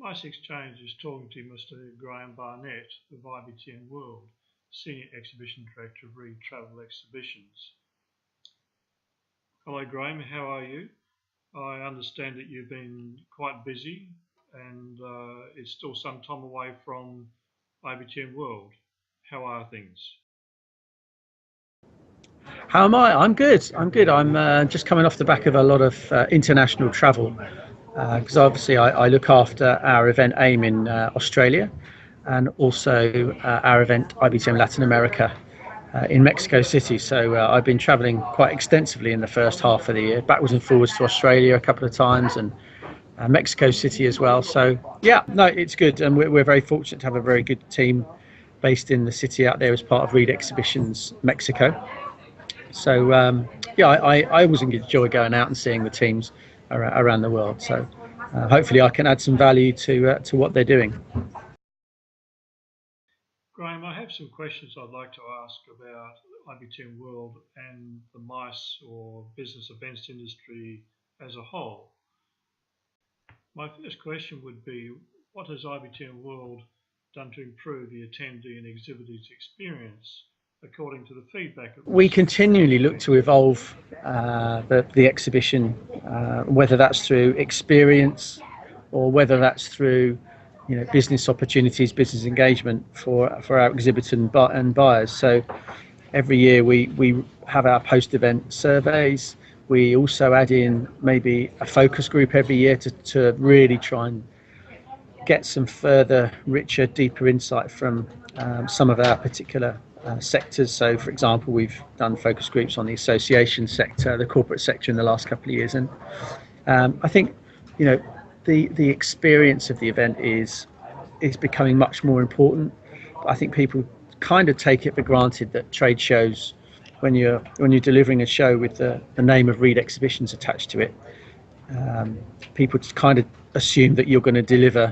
MICExchange is talking to Mr. Graeme Barnett of IBTM World, Senior Exhibition Director of Reed Travel Exhibitions. Hello Graeme, how are you? I understand that you've been quite busy and it's still some time away from IBTM World. How are things? How am I? I'm good. I'm just coming off the back of a lot of international travel because obviously I look after our event AIM in Australia and also our event IBTM Latin America in Mexico City. So I've been traveling quite extensively in the first half of the year, backwards and forwards to Australia a couple of times and Mexico City as well. So yeah, no, it's good, and we're very fortunate to have a very good team based in the city out there as part of Reed Exhibitions Mexico. So yeah, I always enjoy going out and seeing the teams around the world. So hopefully I can add some value to what they're doing. Graeme, I have some questions I'd like to ask about IBTM World and the MICE or business events industry as a whole. My first question would be, what has IBTM World done to improve the attendee and exhibitors experience according to the feedback? We continually look to evolve the exhibition, whether that's through experience or whether that's through business opportunities, business engagement for our exhibitors and buyers. So every year we have our post-event surveys. We also add in maybe a focus group every year to really try and get some further, richer, deeper insight from some of our particular sectors. So for example, we've done focus groups on the association sector, the corporate sector in the last couple of years, and I think the experience of the event is becoming much more important. I think people kind of take it for granted that trade shows, when you're delivering a show with the name of Reed Exhibitions attached to it, people just kind of assume that you're going to deliver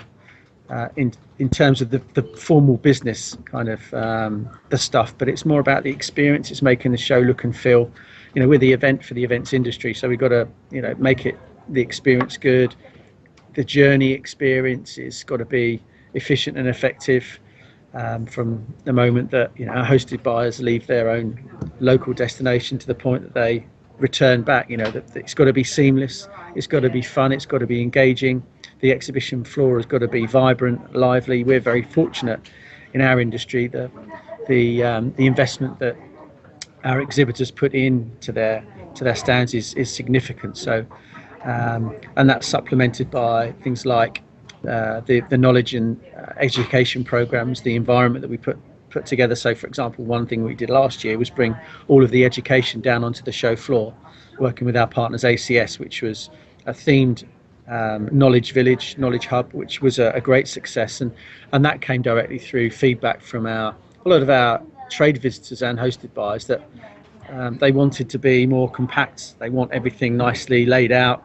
in terms of the formal business kind of the stuff, but it's more about the experience. It's making the show look and feel, we're the event for the events industry, so we've got to make it the experience good. The journey experience has got to be efficient and effective from the moment that our hosted buyers leave their own local destination to the point that they return back. That it's got to be seamless, it's got to be fun, it's got to be engaging. The exhibition floor has got to be vibrant, lively. We're very fortunate in our industry. The investment that our exhibitors put into their stands is significant. So and that's supplemented by things like the knowledge and education programs, the environment that we put together. So for example, one thing we did last year was bring all of the education down onto the show floor, working with our partners ACS, which was a themed knowledge village, knowledge hub, which was a great success, and that came directly through feedback from a lot of our trade visitors and hosted buyers that they wanted to be more compact. They want everything nicely laid out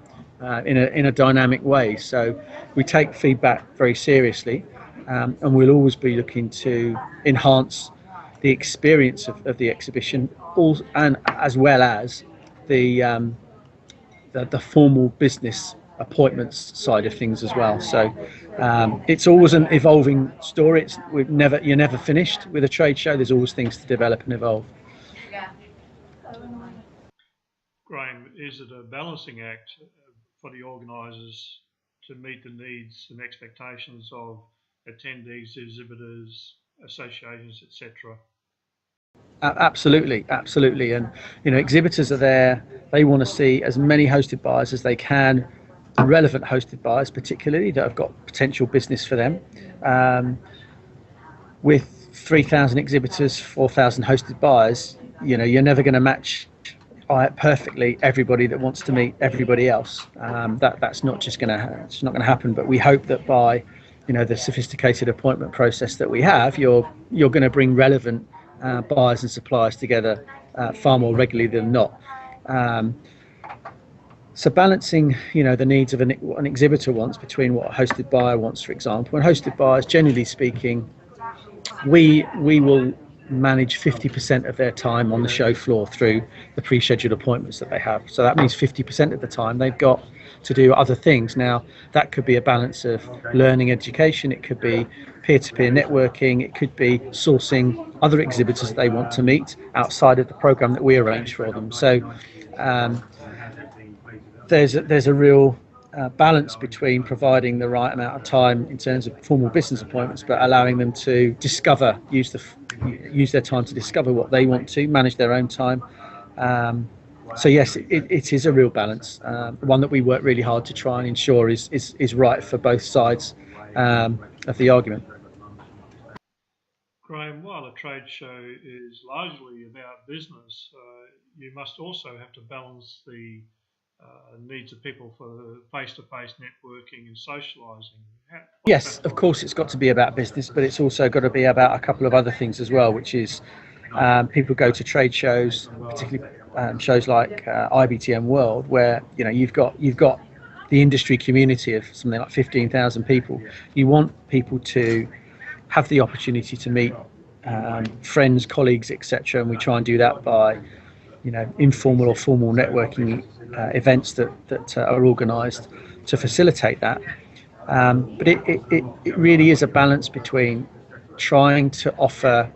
in a dynamic way. So we take feedback very seriously, and we'll always be looking to enhance the experience of the exhibition, and as well as the formal business appointments side of things as well. So it's always an evolving story. You're never finished with a trade show. There's always things to develop and evolve. Graeme, is it a balancing act for the organisers to meet the needs and expectations of attendees, exhibitors, associations, etc.? Absolutely. And exhibitors are there. They want to see as many hosted buyers as they can, relevant hosted buyers particularly that have got potential business for them. With 3,000 exhibitors, 4,000 hosted buyers, you're never going to match perfectly everybody that wants to meet everybody else. That's not just going to happen. But we hope that by the sophisticated appointment process that we have, you're going to bring relevant buyers and suppliers together far more regularly than not. So balancing the needs of what an exhibitor wants between what a hosted buyer wants, for example. And hosted buyers, generally speaking, we will manage 50% of their time on the show floor through the pre-scheduled appointments that they have. So that means 50% of the time they've got to do other things. Now, that could be a balance of learning, education, it could be peer-to-peer networking, it could be sourcing other exhibitors that they want to meet outside of the program that we arrange for them. So there's a real balance between providing the right amount of time in terms of formal business appointments, but allowing them to discover, use their time to discover what they want to, manage their own time. So yes, it is a real balance, one that we work really hard to try and ensure is right for both sides of the argument. Graeme, while a trade show is largely about business, you must also have to balance the needs of people for face-to-face networking and socialising. Yes, of course it's got to be about business, but it's also got to be about a couple of other things as well, which is people go to trade shows, particularly shows like IBTM World, where you've got the industry community of something like 15,000 people. You want people to have the opportunity to meet friends, colleagues, etc., and we try and do that by informal or formal networking events that are organised to facilitate that. But it really is a balance between trying to offer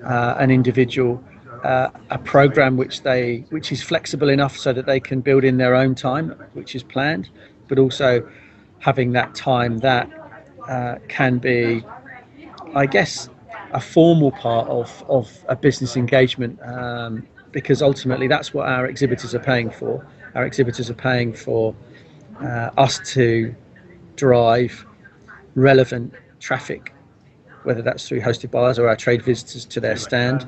an individual a program which is flexible enough so that they can build in their own time, which is planned, but also having that time that can be, I guess, a formal part of a business engagement, because ultimately that's what our exhibitors are paying for. Our exhibitors are paying for us to drive relevant traffic, whether that's through hosted buyers or our trade visitors to their stand.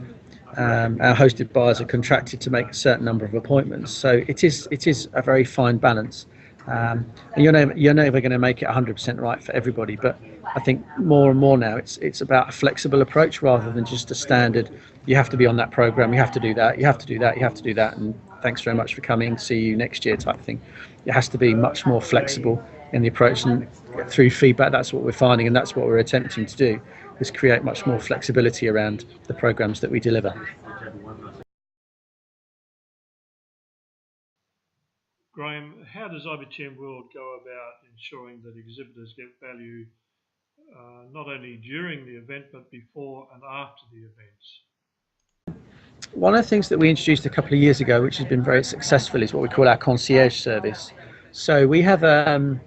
Our hosted buyers are contracted to make a certain number of appointments, so it is a very fine balance. And you're never going to make it 100% right for everybody, but I think more and more now it's about a flexible approach rather than just a standard, you have to be on that program, you have to do that, you have to do that, you have to do that, and thanks very much for coming, see you next year type thing. It has to be much more flexible in the approach, and through feedback that's what we're finding, and that's what we're attempting to do, is create much more flexibility around the programs that we deliver. Graeme, how does IBTM World go about ensuring that exhibitors get value not only during the event but before and after the events? One of the things that we introduced a couple of years ago, which has been very successful, is what we call our concierge service. So we have a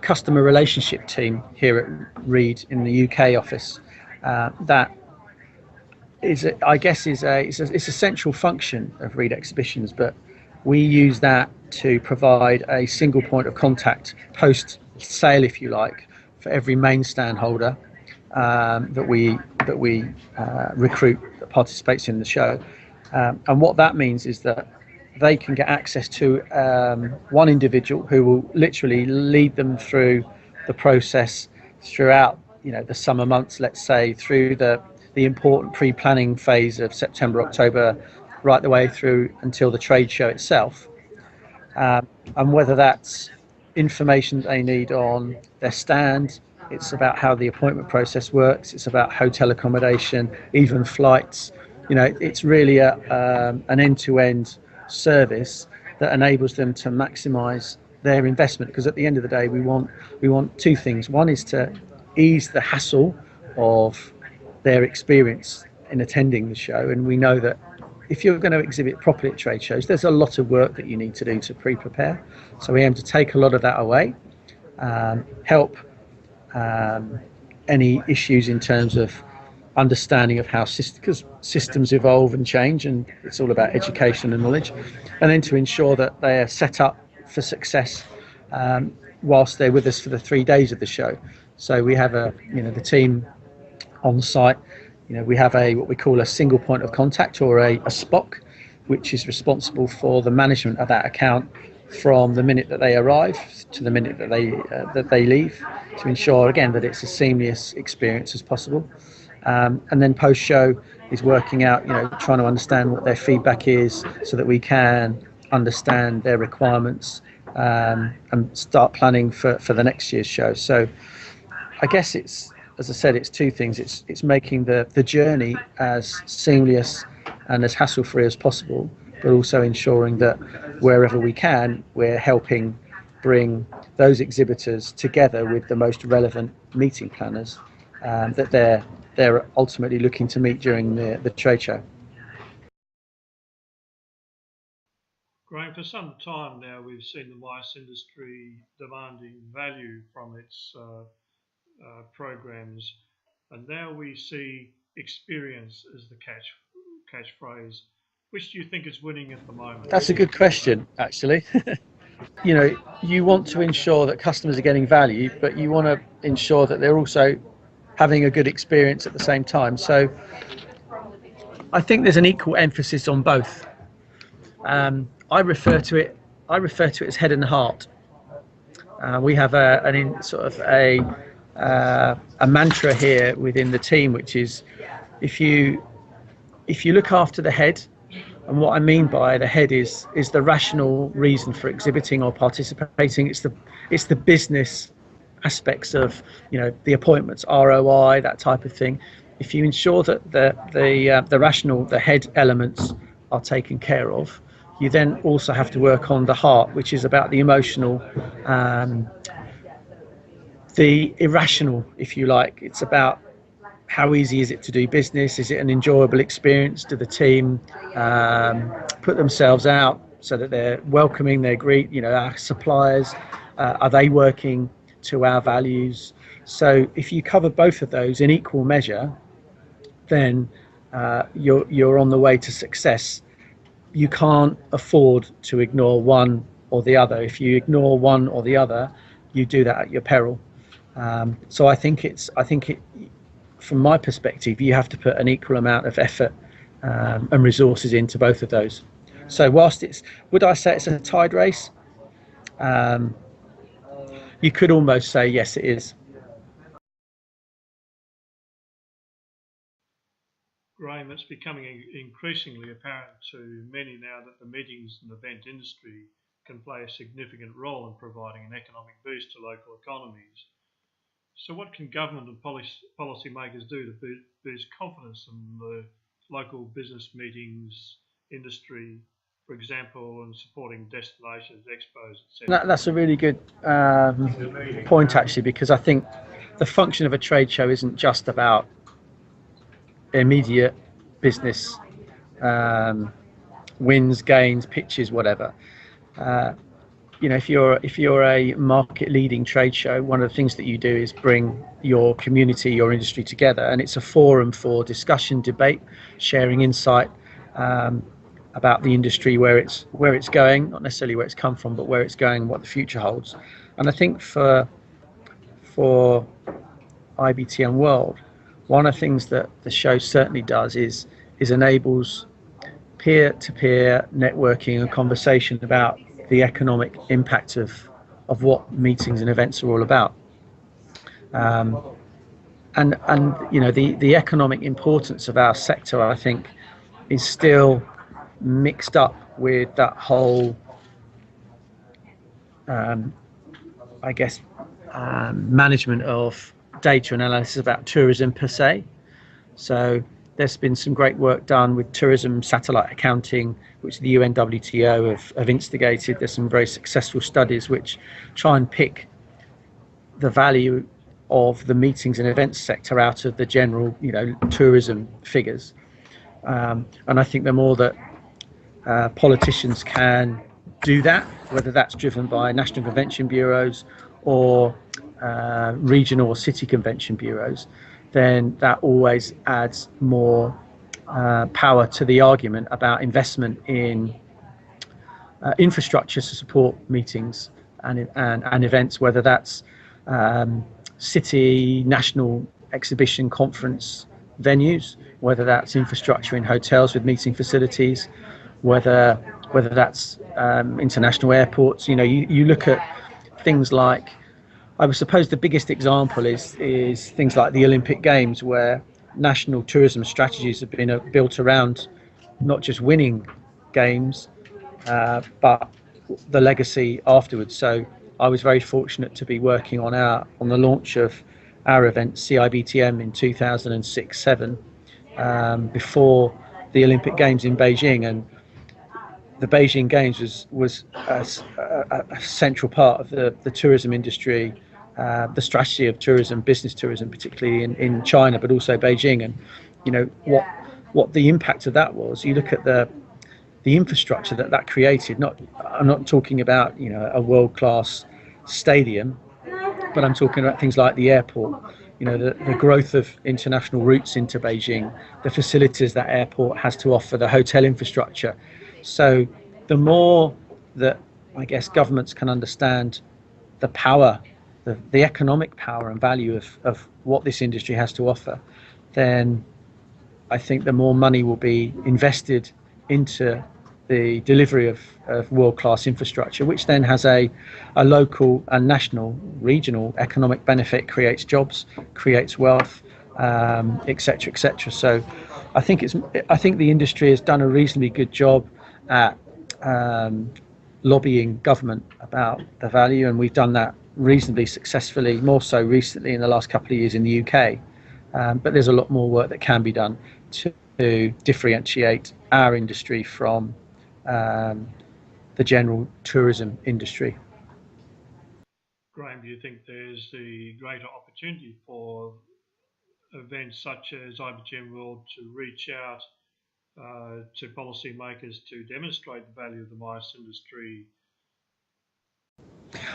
customer relationship team here at Reed in the UK office that is, it's a central function of Reed Exhibitions, but we use that to provide a single point of contact post sale, if you like, for every main stand holder that we recruit that participates in the show. And what that means is that they can get access to one individual who will literally lead them through the process throughout the summer months, let's say, through the important pre-planning phase of September, October, right the way through until the trade show itself. And whether that's information they need on their stand, it's about how the appointment process works, it's about hotel accommodation, even flights. It's really an end-to-end service that enables them to maximize their investment, because at the end of the day we want two things. One is to ease the hassle of their experience in attending the show, and we know that if you're going to exhibit properly at trade shows, there's a lot of work that you need to do to pre-prepare. So we aim to take a lot of that away, help any issues in terms of understanding of how because systems evolve and change, and it's all about education and knowledge, and then to ensure that they are set up for success whilst they're with us for the 3 days of the show. So we have the team on site. We have what we call a single point of contact, or a SPOC, which is responsible for the management of that account from the minute that they arrive to the minute that they leave, to ensure again that it's a seamless experience as possible. And then post-show is working out, trying to understand what their feedback is so that we can understand their requirements and start planning for the next year's show. So I guess it's as I said, it's two things. It's making the journey as seamless and as hassle-free as possible, but also ensuring that wherever we can, we're helping bring those exhibitors together with the most relevant meeting planners that they're ultimately looking to meet during the trade show. Graeme, for some time now we've seen the MICE industry demanding value from its programs, and now we see experience as the catchphrase. Which do you think is winning at the moment? That's a good question, actually. You know, you want to ensure that customers are getting value, but you want to ensure that they're also having a good experience at the same time. So I think there's an equal emphasis on both. I refer to it as head and heart. We have a mantra here within the team, which is if you look after the head. And what I mean by the head is the rational reason for exhibiting or participating. It's the business aspects of, you know, the appointments, ROI, that type of thing. If you ensure that the rational, the head elements are taken care of, you then also have to work on the heart, which is about the emotional, the irrational, if you like. It's about how easy is it to do business? Is it an enjoyable experience? Do the team put themselves out so that they're welcoming, they greet, you know, our suppliers? Are they working to our values? So if you cover both of those in equal measure, then you're on the way to success. You can't afford to ignore one or the other. If you ignore one or the other, you do that at your peril. So I think from my perspective, you have to put an equal amount of effort and resources into both of those. So whilst would I say it's a tied race? You could almost say yes, it is. Graeme, it's becoming increasingly apparent to many now that the meetings and event industry can play a significant role in providing an economic boost to local economies. So what can government and policymakers do to boost confidence in the local business meetings industry, for example, and supporting destinations, expos, etc.? That's a really good point, actually, because I think the function of a trade show isn't just about immediate business wins, gains, pitches, whatever. You know, if you're a market leading trade show, one of the things that you do is bring your community, your industry together, and it's a forum for discussion, debate, sharing insight about the industry, where it's going, not necessarily where it's come from, but where it's going and what the future holds. And I think for IBTM World, one of the things that the show certainly does is enables peer-to-peer networking and conversation about the economic impact of what meetings and events are all about. And you know, the economic importance of our sector, I think, is still mixed up with that whole management of data analysis about tourism per se. So there's been some great work done with tourism satellite accounting, which the UNWTO have instigated. There's some very successful studies which try and pick the value of the meetings and events sector out of the general, you know, tourism figures. And I think the more that politicians can do that, whether that's driven by national convention bureaus or regional or city convention bureaus, then that always adds more power to the argument about investment in infrastructure to support meetings and events, whether that's city, national exhibition conference venues, whether that's infrastructure in hotels with meeting facilities, whether that's international airports. You know, you look at things like, I would suppose the biggest example is things like the Olympic Games, where national tourism strategies have been built around not just winning games, but the legacy afterwards. So I was very fortunate to be working on the launch of our event, CIBTM, in 2006-7, before the Olympic Games in Beijing, and the Beijing Games was a central part of the tourism industry, the strategy of tourism, business tourism, particularly in China, but also Beijing. And what the impact of that was. You look at the infrastructure that created. I'm not talking about a world-class stadium, but I'm talking about things like the airport. The growth of international routes into Beijing, the facilities that airport has to offer, the hotel infrastructure. So the more that, I guess, governments can understand the power, the economic power and value of what this industry has to offer, then I think the more money will be invested into the delivery of world-class infrastructure, which then has a local and national, regional economic benefit, creates jobs, creates wealth, etc., etc. So I think the industry has done a reasonably good job at lobbying government about the value, and we've done that reasonably successfully, more so recently in the last couple of years in the UK. But there's a lot more work that can be done to differentiate our industry from the general tourism industry. Graeme, do you think there's the greater opportunity for events such as IBTM World to reach out to policymakers to demonstrate the value of the MICE industry?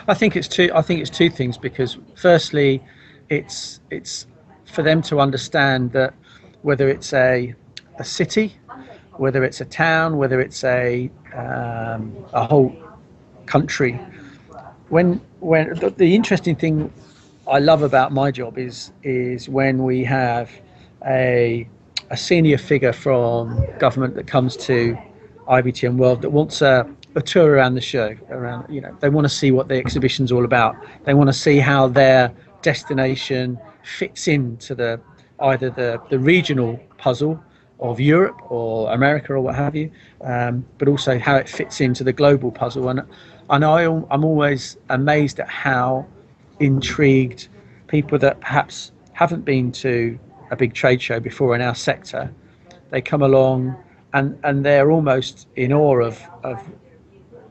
I think it's two things, because firstly, it's for them to understand that whether it's a city, whether it's a town, whether it's a whole country, when the interesting thing I love about my job is when we have a senior figure from government that comes to IBTM World that wants a tour around the show, they want to see what the exhibition's all about. They want to see how their destination fits into either the regional puzzle of Europe or America or what have you, but also how it fits into the global puzzle. And I'm always amazed at how intrigued people that perhaps haven't been to a big trade show before in our sector, they come along and they're almost in awe of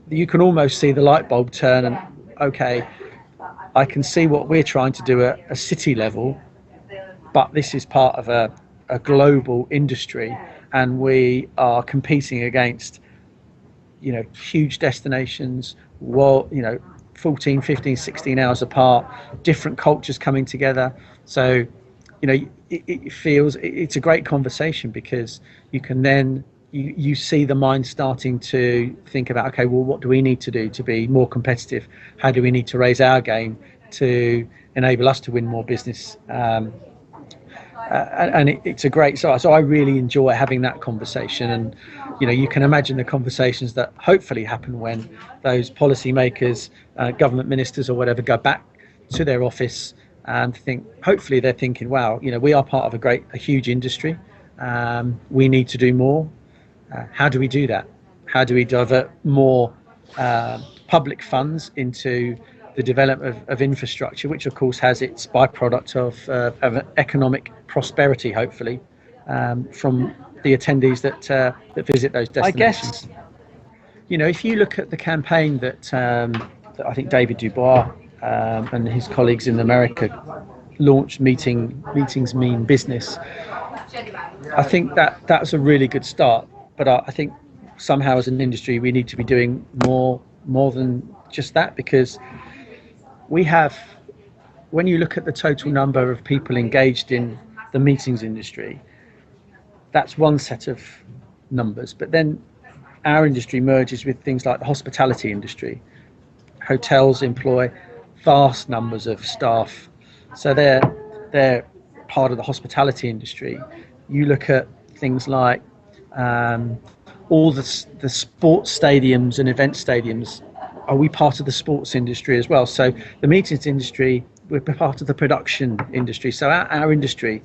you can almost see the light bulb turn, and okay, I can see what we're trying to do at a city level, but this is part of a global industry, and we are competing against huge destinations, 14, 15, 16 hours apart, different cultures coming together. So it feels it's a great conversation, because you can then you see the mind starting to think about, okay, well, what do we need to do to be more competitive? How do we need to raise our game to enable us to win more business? And it's a great so I really enjoy having that conversation. And you can imagine the conversations that hopefully happen when those policymakers, government ministers or whatever, go back to their office and hopefully they're thinking, wow, we are part of a huge industry. We need to do more. How do we do that? How do we divert more public funds into the development of infrastructure, which of course has its byproduct of economic prosperity, hopefully, from the attendees that visit those destinations. I guess, if you look at the campaign that I think David Dubois and his colleagues in America launched, meetings mean business, I think that's a really good start. But I think somehow as an industry we need to be doing more than just that, because we have, when you look at the total number of people engaged in the meetings industry, that's one set of numbers. But then our industry merges with things like the hospitality industry. Hotels employ vast numbers of staff, so they're part of the hospitality industry. You look at things like all the sports stadiums and event stadiums. Are we part of the sports industry as well? So the meetings industry, we're part of the production industry. So our industry,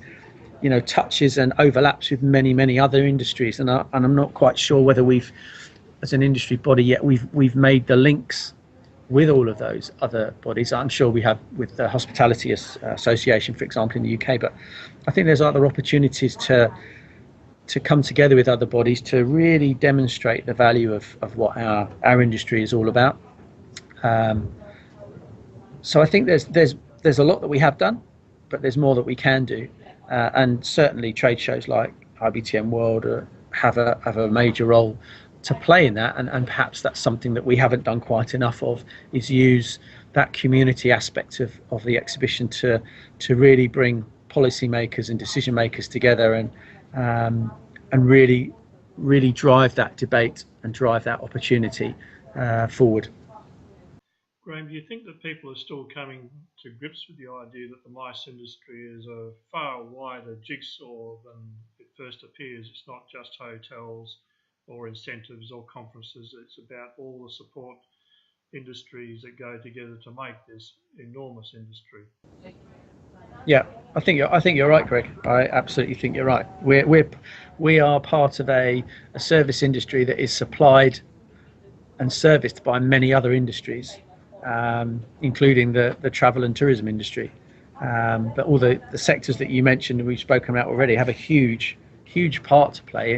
touches and overlaps with many other industries, and I'm not quite sure whether we've, as an industry body, yet we've made the links with all of those other bodies. I'm sure we have with the Hospitality Association, for example, in the UK, but I think there's other opportunities to come together with other bodies to really demonstrate the value of what our industry is all about. So I think there's a lot that we have done, but there's more that we can do, and certainly trade shows like IBTM World have a major role to play in that, and perhaps that's something that we haven't done quite enough of, is use that community aspect of the exhibition to really bring policymakers and decision makers together, and really drive that debate and drive that opportunity forward. Graeme, do you think that people are still coming to grips with the idea that the MICE industry is a far wider jigsaw than it first appears? It's not just hotels or incentives or conferences. It's about all the support industries that go together to make this enormous industry. Yeah, I think you're right, Greg. I absolutely think you're right. We are part of a service industry that is supplied and serviced by many other industries, including the travel and tourism industry. But all the sectors that you mentioned and we've spoken about already have a huge part to play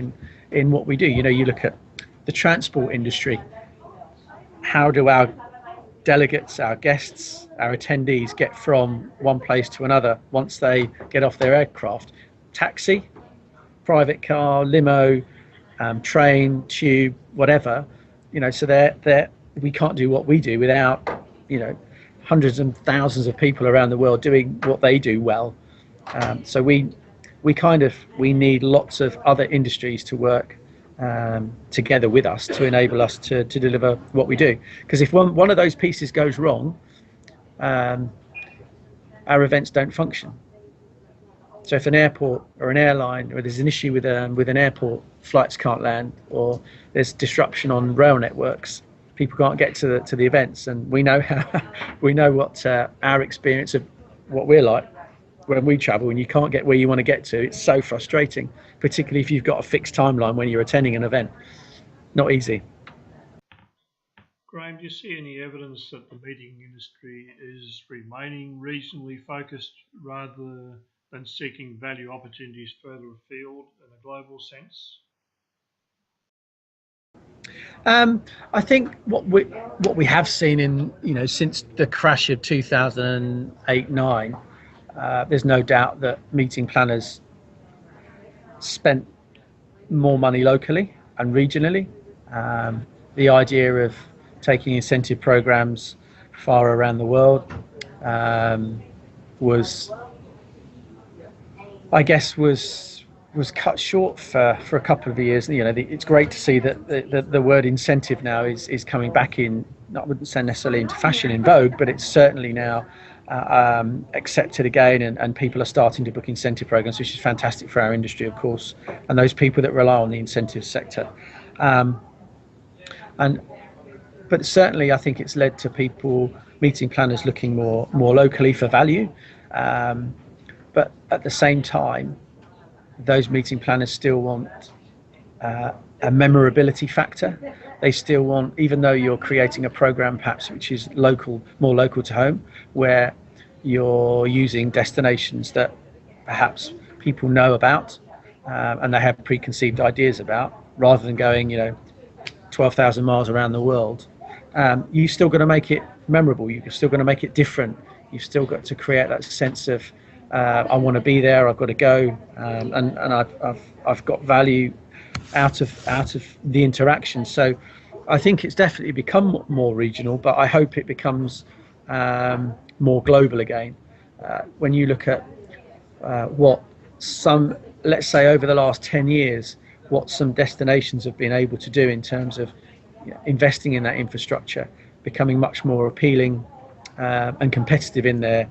in what we do. You know, you look at the transport industry. How do our delegates, our guests, our attendees get from one place to another once they get off their aircraft? Taxi, private car, limo, train, tube, whatever. You know, so we can't do what we do without, you know, hundreds and thousands of people around the world doing what they do well. So we need lots of other industries to work together with us to enable us to deliver what we do. Because if one of those pieces goes wrong, our events don't function. So if an airport or an airline, or there's an issue with an airport, flights can't land, or there's disruption on rail networks, people can't get to the events. And we know what our experience of what we're like when we travel and you can't get where you want to get to. It's so frustrating, particularly if you've got a fixed timeline when you're attending an event. Not easy. Graeme, do you see any evidence that the meeting industry is remaining regionally focused rather than seeking value opportunities further afield in a global sense? I think what we have seen in, you know, since the crash of 2008-9, there's no doubt that meeting planners spent more money locally and regionally. The idea of taking incentive programs far around the world was cut short for a couple of years. You know, it's great to see that the word incentive now is coming back in. I wouldn't say necessarily into fashion, in vogue, but it's certainly now accepted again, and people are starting to book incentive programs, which is fantastic for our industry, of course, and those people that rely on the incentive sector. But certainly, I think it's led to meeting planners looking more locally for value. But at the same time, those meeting planners still want a memorability factor. They still want, even though you're creating a program perhaps which is more local to home, where you're using destinations that perhaps people know about and they have preconceived ideas about, rather than going, you know, 12,000 miles around the world, you still got to make it memorable. You've still got to make it different. You've still got to create that sense of I want to be there. I've got to go, and I've got value out of the interaction. So I think it's definitely become more regional, but I hope it becomes more global again. When you look at let's say over the last 10 years, what some destinations have been able to do in terms of, you know, investing in that infrastructure, becoming much more appealing and competitive in their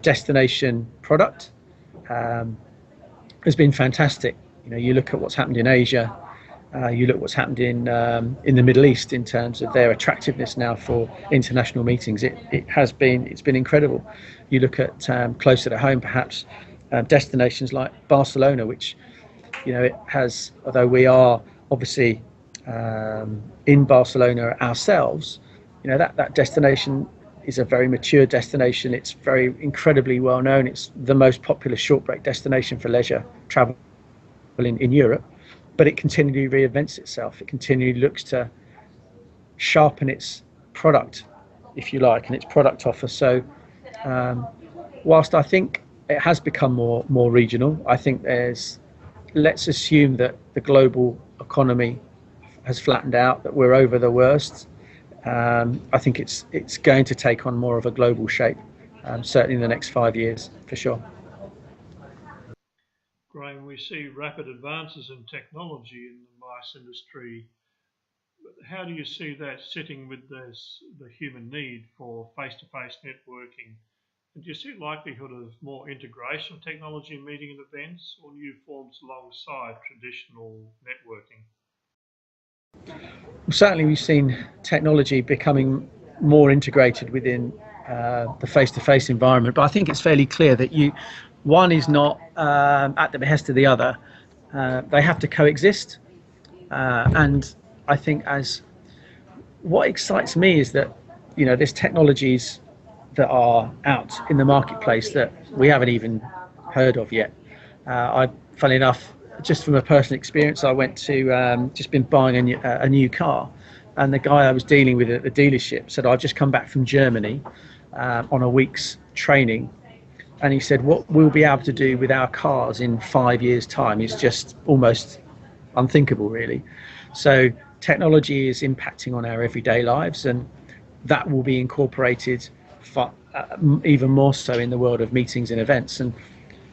destination product, has been fantastic. You know, you look at what's happened in Asia, you look what's happened in the Middle East in terms of their attractiveness now for international meetings. It's been incredible. You look at closer to home, perhaps destinations like Barcelona, which, you know, it has, although we are obviously in Barcelona ourselves, you you know, that destination is a very mature destination. It's very incredibly well known. It's the most popular short break destination for leisure travel in Europe, but it continually reinvents itself. It continually looks to sharpen its product, if you like, and its product offer. So whilst I think it has become more regional, I think let's assume that the global economy has flattened out, that we're over the worst. I think it's going to take on more of a global shape, certainly in the next 5 years, for sure. Graeme, we see rapid advances in technology in the MICE industry. How do you see that sitting with the human need for face-to-face networking? And do you see likelihood of more integration of technology in meeting and events, or new forms alongside traditional networking? Well, certainly we've seen technology becoming more integrated within the face-to-face environment, but I think it's fairly clear that one is not at the behest of the other. They have to coexist, and I think what excites me is that, you know, there's technologies that are out in the marketplace that we haven't even heard of yet. Funnily enough, just from a personal experience, I went to just been buying a new car, and the guy I was dealing with at the dealership said, I've just come back from Germany on a week's training, and he said what we'll be able to do with our cars in 5 years' time is just almost unthinkable, really. So technology is impacting on our everyday lives, and that will be incorporated even more so in the world of meetings and events. And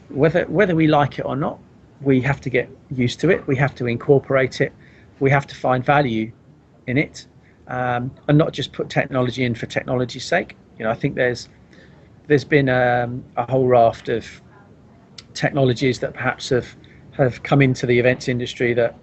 whether we like it or not, we have to get used to it. We have to incorporate it. We have to find value in it, and not just put technology in for technology's sake. You know, I think there's been a whole raft of technologies that perhaps have come into the events industry that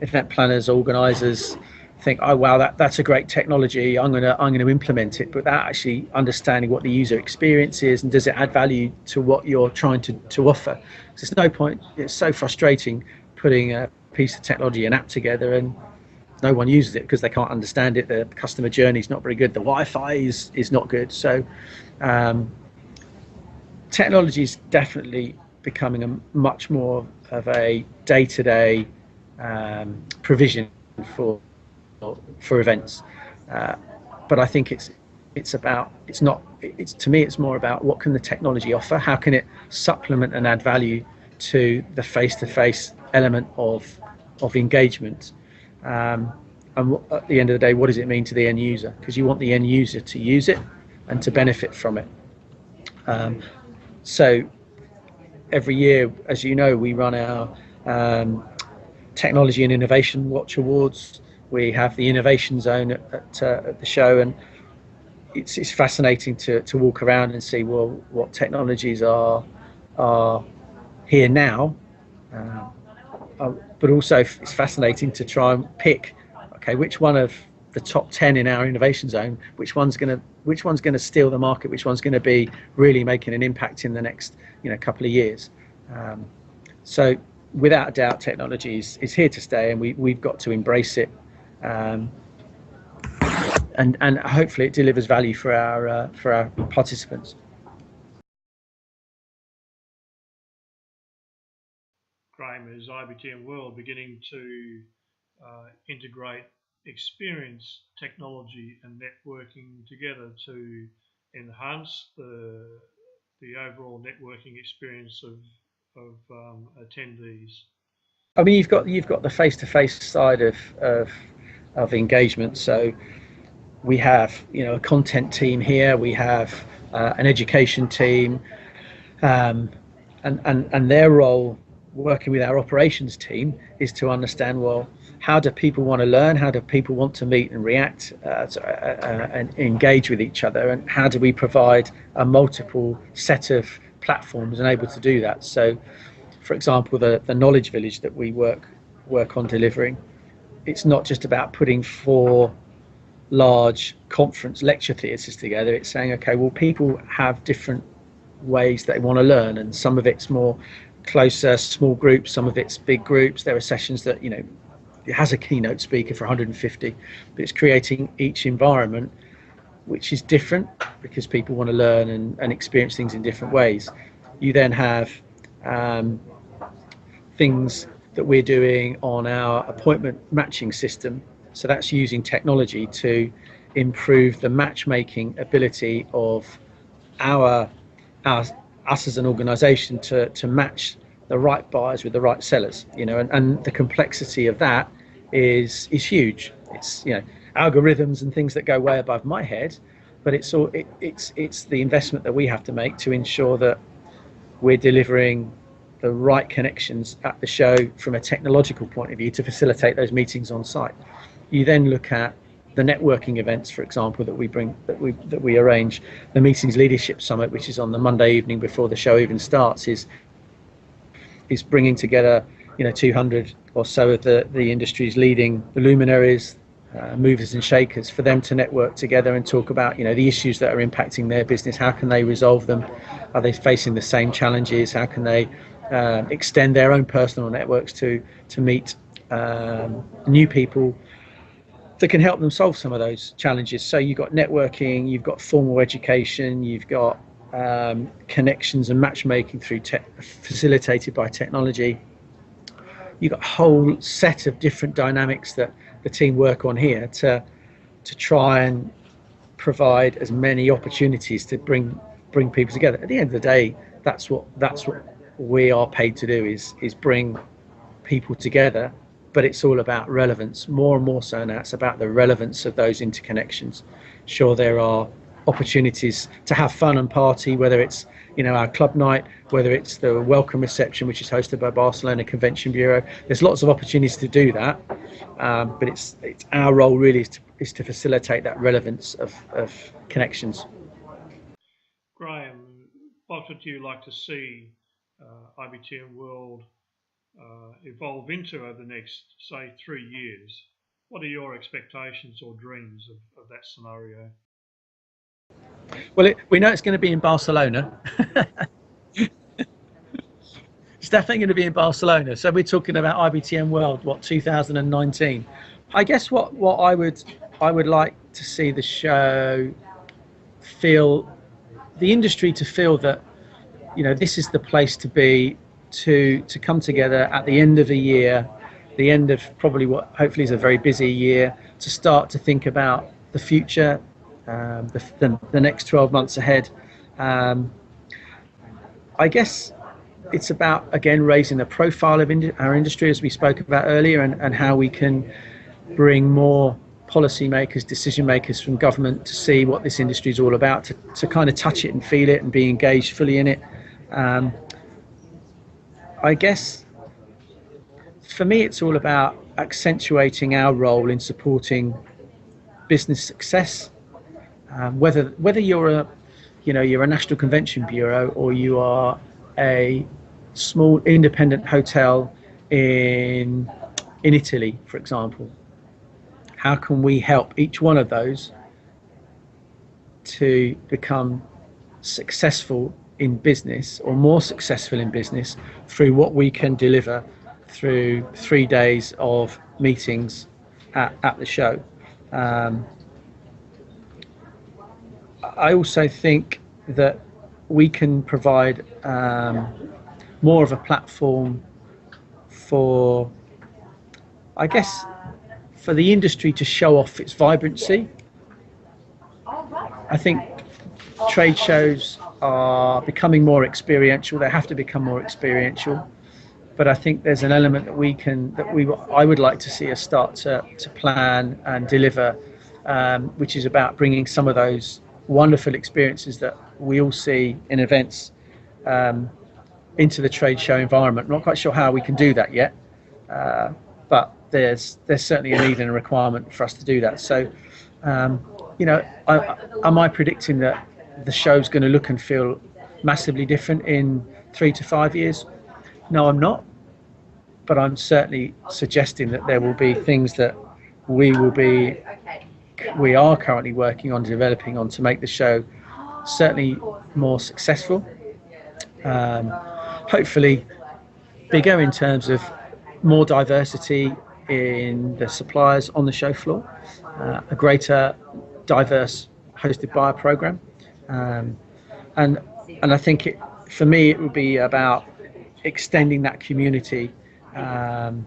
event planners, organisers think, oh wow, that's a great technology, I'm going to implement it, but without actually understanding what the user experience is and does it add value to what you're trying to offer. So there's no point. It's so frustrating putting a piece of technology, an app together, and no one uses it because they can't understand it. The customer journey is not very good. The Wi-Fi is not good. So technology is definitely becoming a much more of a day-to-day provision for events, but I think to me it's more about what can the technology offer, how can it supplement and add value to the face-to-face element of engagement, and at the end of the day, what does it mean to the end user, because you want the end user to use it and to benefit from it. So every year, as you know, we run our Technology and Innovation Watch Awards. We have the Innovation Zone at the show, and it's fascinating to walk around and see, well, what technologies are here now, but also it's fascinating to try and pick, okay, which one of the top 10 in our Innovation Zone, which one's going to steal the market, which one's going to be really making an impact in the next couple of years. So without a doubt, technology is here to stay, and we've got to embrace it, and hopefully it delivers value for our participants. Graeme, is IBTM World beginning to integrate experience, technology and networking together to enhance the overall networking experience of attendees? I mean, you've got the face-to-face side of engagement. So we have a content team here, we have an education team, and their role working with our operations team is to understand, well, how do people want to learn, how do people want to meet and react and engage with each other, and how do we provide a multiple set of platforms and able to do that. So for example, the knowledge village that we work on delivering, it's not just about putting 4 large conference lecture theatres together. It's saying, okay, well, people have different ways they want to learn, and some of it's more closer, small groups, some of it's big groups. There are sessions that it has a keynote speaker for 150, but it's creating each environment which is different because people want to learn and experience things in different ways. You then have things that we're doing on our appointment matching system. So that's using technology to improve the matchmaking ability of our us as an organisation to match the right buyers with the right sellers. And the complexity of that is huge. It's algorithms and things that go way above my head, but it's the investment that we have to make to ensure that we're delivering the right connections at the show from a technological point of view to facilitate those meetings on site. You then look at the networking events, for example, that we arrange. The Meetings Leadership Summit, which is on the Monday evening before the show even starts, is bringing together 200 or so of the industry's leading luminaries, movers and shakers, for them to network together and talk about the issues that are impacting their business. How can they resolve them? Are they facing the same challenges? How can they extend their own personal networks to meet new people that can help them solve some of those challenges? So you've got networking, you've got formal education, you've got connections and matchmaking through facilitated by technology. You've got a whole set of different dynamics that the team work on here to try and provide as many opportunities to bring people together. At the end of the day, that's what we are paid to do, is bring people together. But it's all about relevance, more and more so now. It's about the relevance of those interconnections. Sure, there are opportunities to have fun and party, whether it's our club night, whether it's the welcome reception, which is hosted by Barcelona Convention Bureau. There's lots of opportunities to do that, but it's our role really is to facilitate that relevance of connections. Graeme, what would you like to see IBTM World evolve into over the next, say, 3 years? What are your expectations or dreams of that scenario? Well, we know it's going to be in Barcelona. It's definitely going to be in Barcelona. So we're talking about IBTM World, 2019. I guess what I would like to see the show feel, the industry to feel that this is the place to be, to come together at the end of a year, the end of probably what hopefully is a very busy year, to start to think about the future, the next 12 months ahead. I guess it's about, again, raising the profile of our industry, as we spoke about earlier, and how we can bring more policymakers, decision makers from government to see what this industry is all about, to kind of touch it and feel it and be engaged fully in it. I guess for me, it's all about accentuating our role in supporting business success. Whether you're a national convention bureau, or you are a small independent hotel in Italy, for example, how can we help each one of those to become successful in business, or more successful in business, through what we can deliver through 3 days of meetings at the show? I also think that we can provide more of a platform for, I guess, for the industry to show off its vibrancy. I think trade shows are becoming more experiential. They have to become more experiential. But I think there's an element that I would like to see us start to plan and deliver, which is about bringing some of those wonderful experiences that we all see in events into the trade show environment. I'm not quite sure how we can do that yet, but there's certainly a need and a requirement for us to do that. So, am I predicting that the show's going to look and feel massively different in 3 to 5 years? No, I'm not. But I'm certainly suggesting that there will be things that we are currently working on, developing on, to make the show certainly more successful. Hopefully bigger in terms of more diversity in the suppliers on the show floor, a greater diverse hosted buyer program, and I think for me it would be about extending that community from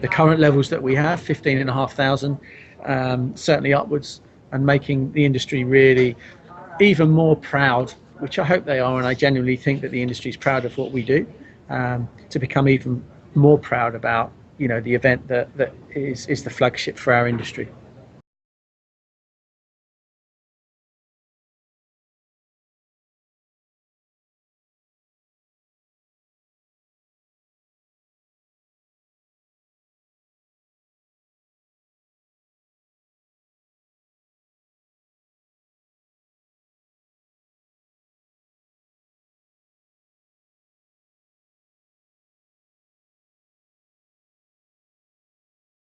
the current levels that we have, 15,500, certainly upwards, and making the industry really even more proud, which I hope they are, and I genuinely think that the industry is proud of what we do, to become even more proud about the event that is the flagship for our industry.